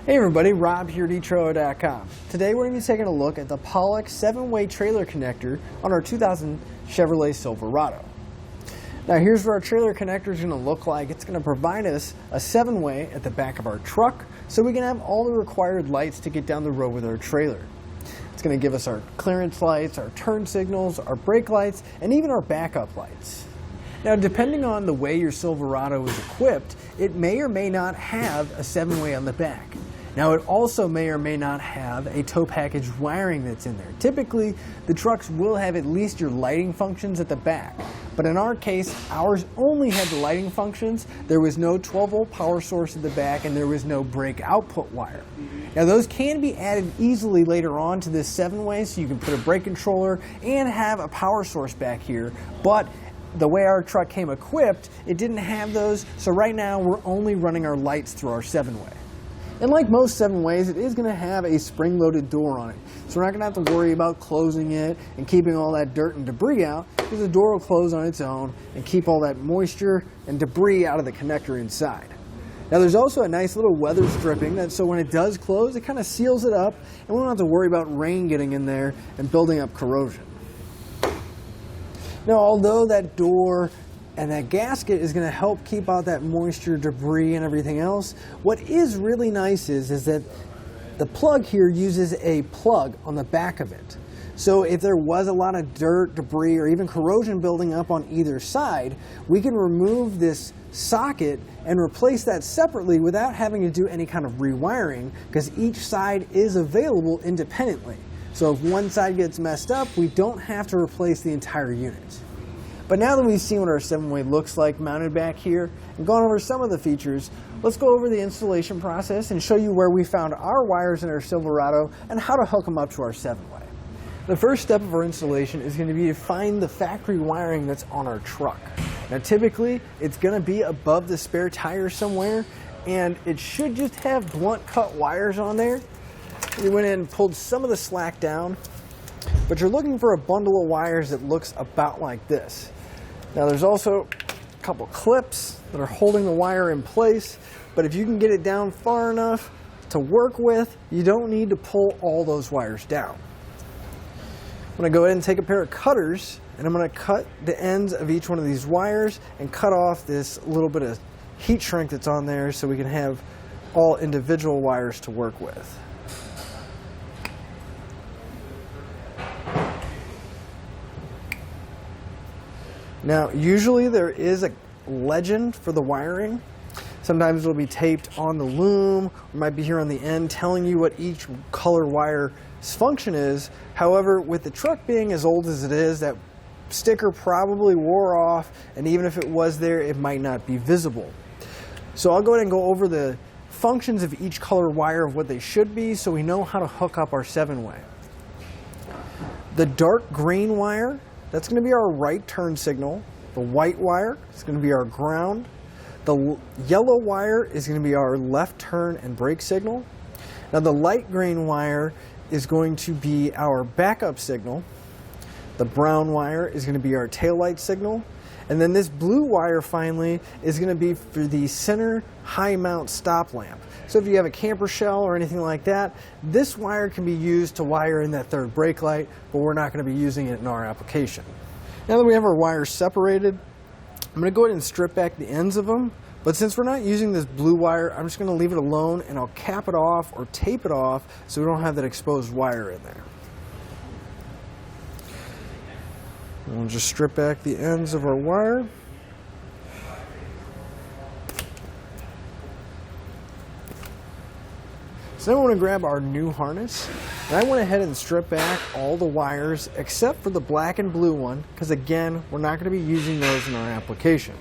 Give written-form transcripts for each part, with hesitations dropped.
Hey everybody, Rob here at etrailer.com. Today we're going to be taking a look at the Pollak 7-way trailer connector on our 2000 Chevrolet Silverado. Now here's what our trailer connector is going to look like. It's going to provide us a 7-way at the back of our truck so we can have all the required lights to get down the road with our trailer. It's going to give us our clearance lights, our turn signals, our brake lights, and even our backup lights. Now, depending on the way your Silverado is equipped, it may or may not have a 7-way on the back. Now, it also may or may not have a tow package wiring that's in there. Typically, the trucks will have at least your lighting functions at the back. But in our case, ours only had the lighting functions. There was no 12-volt power source at the back, and there was no brake output wire. Now, those can be added easily later on to this 7-way, so you can put a brake controller and have a power source back here. But the way our truck came equipped, it didn't have those, so right now we're only running our lights through our 7-way. And like most 7-ways, it is going to have a spring-loaded door on it. So we're not going to have to worry about closing it and keeping all that dirt and debris out, because the door will close on its own and keep all that moisture and debris out of the connector inside. Now there's also a nice little weather stripping, so when it does close, it kind of seals it up, and we don't have to worry about rain getting in there and building up corrosion. Now, although that door and that gasket is going to help keep out that moisture, debris, and everything else, what is really nice is that the plug here uses a plug on the back of it. So if there was a lot of dirt, debris, or even corrosion building up on either side, we can remove this socket and replace that separately without having to do any kind of rewiring, because each side is available independently. So if one side gets messed up, we don't have to replace the entire unit. But now that we've seen what our 7-way looks like mounted back here and gone over some of the features, let's go over the installation process and show you where we found our wires in our Silverado and how to hook them up to our 7-way. The first step of our installation is going to be to find the factory wiring that's on our truck. Now typically, it's going to be above the spare tire somewhere, and it should just have blunt cut wires on there. We went in and pulled some of the slack down, but you're looking for a bundle of wires that looks about like this. Now there's also a couple clips that are holding the wire in place, but if you can get it down far enough to work with, you don't need to pull all those wires down. I'm going to go ahead and take a pair of cutters, and I'm going to cut the ends of each one of these wires and cut off this little bit of heat shrink that's on there so we can have all individual wires to work with. Now, usually there is a legend for the wiring. Sometimes it'll be taped on the loom, or might be here on the end telling you what each color wire's function is. However, with the truck being as old as it is, that sticker probably wore off, and even if it was there, it might not be visible. So I'll go ahead and go over the functions of each color wire of what they should be so we know how to hook up our 7-way. The dark green wire, that's going to be our right turn signal. The white wire is going to be our ground. The yellow wire is going to be our left turn and brake signal. Now the light green wire is going to be our backup signal. The brown wire is going to be our taillight signal. And then this blue wire finally is going to be for the center high mount stop lamp. So if you have a camper shell or anything like that, this wire can be used to wire in that third brake light, but we're not going to be using it in our application. Now that we have our wires separated, I'm going to go ahead and strip back the ends of them. But since we're not using this blue wire, I'm just going to leave it alone, and I'll cap it off or tape it off so we don't have that exposed wire in there. And we'll just strip back the ends of our wire. So then we want to grab our new harness, and I went ahead and stripped back all the wires except for the black and blue one, because again, we're not going to be using those in our application.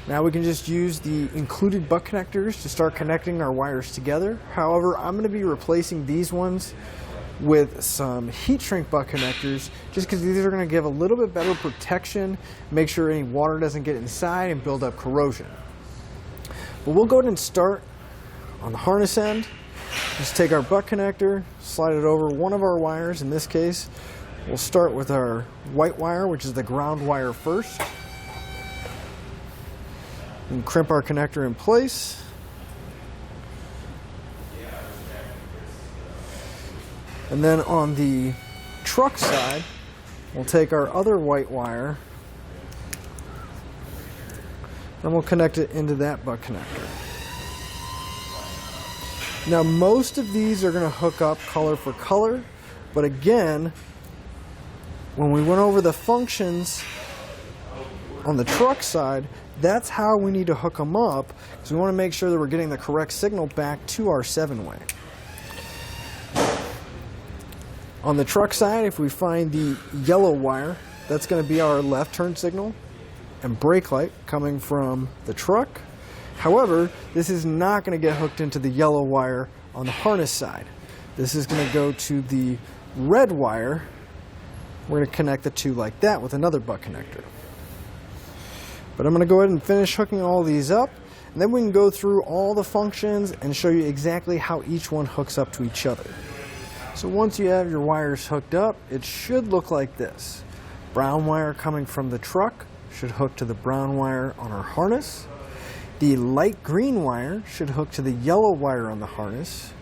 Now we can just use the included butt connectors to start connecting our wires together. However, I'm going to be replacing these ones with some heat shrink butt connectors, just because these are going to give a little bit better protection, make sure any water doesn't get inside and build up corrosion. But we'll go ahead and start on the harness end. Just take our butt connector, slide it over one of our wires. In this case, we'll start with our white wire, which is the ground wire first. And crimp our connector in place. And then on the truck side, we'll take our other white wire and we'll connect it into that butt connector. Now most of these are going to hook up color for color, but again, when we went over the functions on the truck side, that's how we need to hook them up, because we want to make sure that we're getting the correct signal back to our 7-way. On the truck side, if we find the yellow wire, that's going to be our left turn signal and brake light coming from the truck. However, this is not going to get hooked into the yellow wire on the harness side. This is going to go to the red wire. We're going to connect the two like that with another butt connector. But I'm going to go ahead and finish hooking all these up, and then we can go through all the functions and show you exactly how each one hooks up to each other. So once you have your wires hooked up, it should look like this. Brown wire coming from the truck should hook to the brown wire on our harness. The light green wire should hook to the yellow wire on the harness.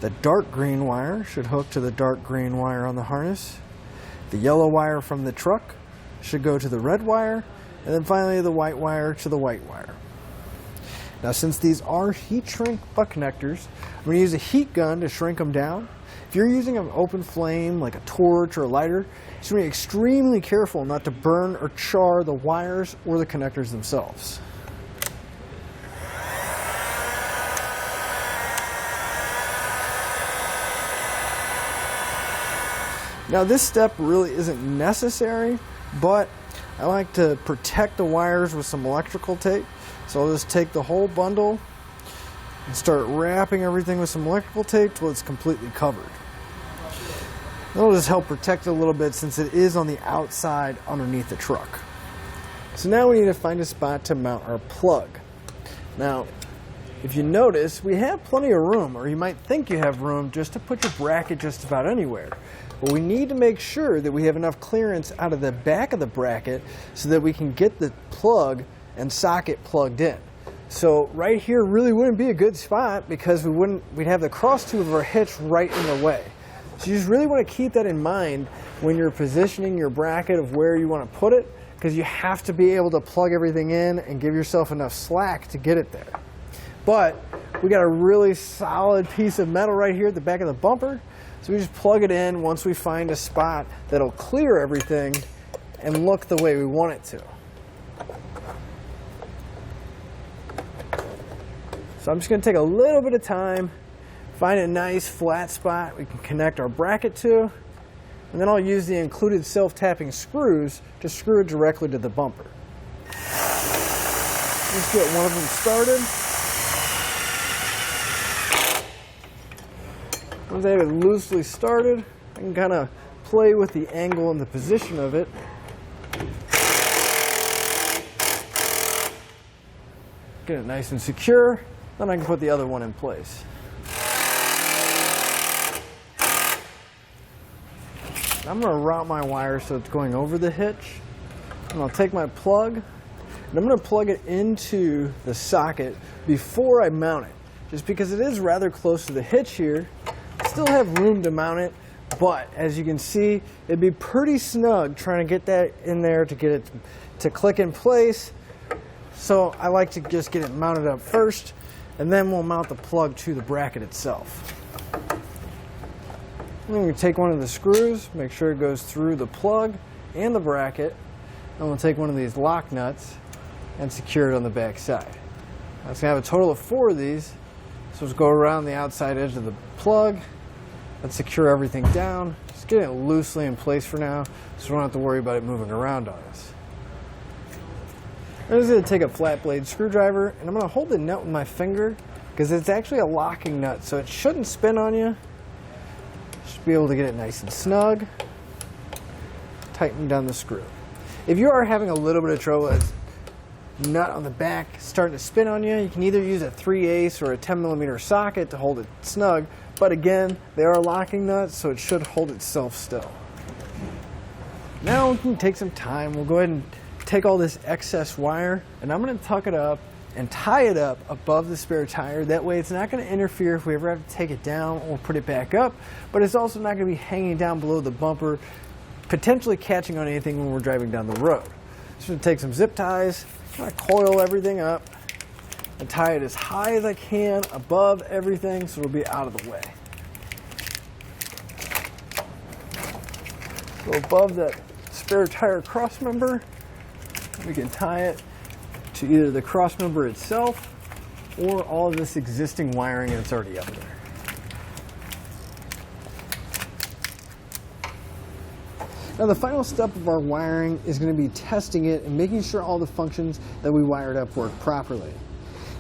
The dark green wire should hook to the dark green wire on the harness. The yellow wire from the truck should go to the red wire, and then finally the white wire to the white wire. Now since these are heat shrink butt connectors, I'm going to use a heat gun to shrink them down. If you're using an open flame like a torch or a lighter, you should be extremely careful not to burn or char the wires or the connectors themselves. Now this step really isn't necessary, but I like to protect the wires with some electrical tape. So I'll just take the whole bundle and start wrapping everything with some electrical tape till it's completely covered. That'll just help protect it a little bit since it is on the outside underneath the truck. So now we need to find a spot to mount our plug. Now, if you notice, we have plenty of room, or you might think you have room just to put your bracket just about anywhere. But we need to make sure that we have enough clearance out of the back of the bracket so that we can get the plug and socket plugged in. So right here really wouldn't be a good spot because we'd have the cross tube of our hitch right in the way. So you just really want to keep that in mind when you're positioning your bracket of where you want to put it, because you have to be able to plug everything in and give yourself enough slack to get it there. But we got a really solid piece of metal right here at the back of the bumper. So we just plug it in once we find a spot that'll clear everything and look the way we want it to. So I'm just going to take a little bit of time, find a nice flat spot we can connect our bracket to, and then I'll use the included self-tapping screws to screw it directly to the bumper. Just get one of them started. Once I have it loosely started, I can kind of play with the angle and the position of it. Get it nice and secure, then I can put the other one in place. I'm going to route my wire so it's going over the hitch, and I'll take my plug, and I'm going to plug it into the socket before I mount it, just because it is rather close to the hitch here. Still have room to mount it, but as you can see, it'd be pretty snug trying to get that in there to get it to click in place. So I like to just get it mounted up first, and then we'll mount the plug to the bracket itself. I'm going to take one of the screws, make sure it goes through the plug and the bracket, and we'll take one of these lock nuts and secure it on the back side. I'm going to have a total of 4 of these, so just go around the outside edge of the plug. Let's secure everything down. Just get it loosely in place for now, so we don't have to worry about it moving around on us. I'm just going to take a flat blade screwdriver, and I'm going to hold the nut with my finger because it's actually a locking nut, so it shouldn't spin on you. Should be able to get it nice and snug. Tighten down the screw. If you are having a little bit of trouble, it's nut on the back starting to spin on you, you can either use a 3/8 or a 10mm socket to hold it snug. But again, they are locking nuts, so it should hold itself still. Now we can take some time. We'll go ahead and take all this excess wire, and I'm going to tuck it up and tie it up above the spare tire. That way it's not going to interfere if we ever have to take it down or put it back up, but it's also not going to be hanging down below the bumper, potentially catching on anything when we're driving down the road. So I'm going to take some zip ties, kind of coil everything up, and tie it as high as I can above everything so it'll be out of the way. So above that spare tire cross member, we can tie it to either the cross member itself or all of this existing wiring that's already up there. Now the final step of our wiring is going to be testing it and making sure all the functions that we wired up work properly.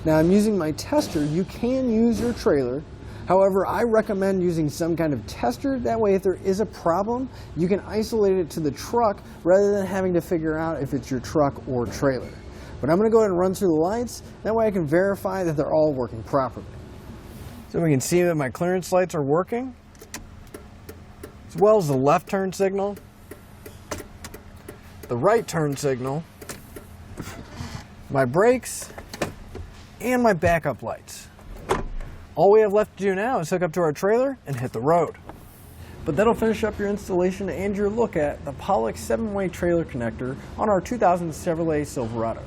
Now I'm using my tester. You can use your trailer. However, I recommend using some kind of tester. That way if there is a problem, you can isolate it to the truck rather than having to figure out if it's your truck or trailer. But I'm going to go ahead and run through the lights. That way I can verify that they're all working properly. So we can see that my clearance lights are working, as well as the left turn signal, the right turn signal, my brakes, and my backup lights. All we have left to do now is hook up to our trailer and hit the road. But that'll finish up your installation and your look at the Pollak 7-way trailer connector on our 2000 Chevrolet Silverado.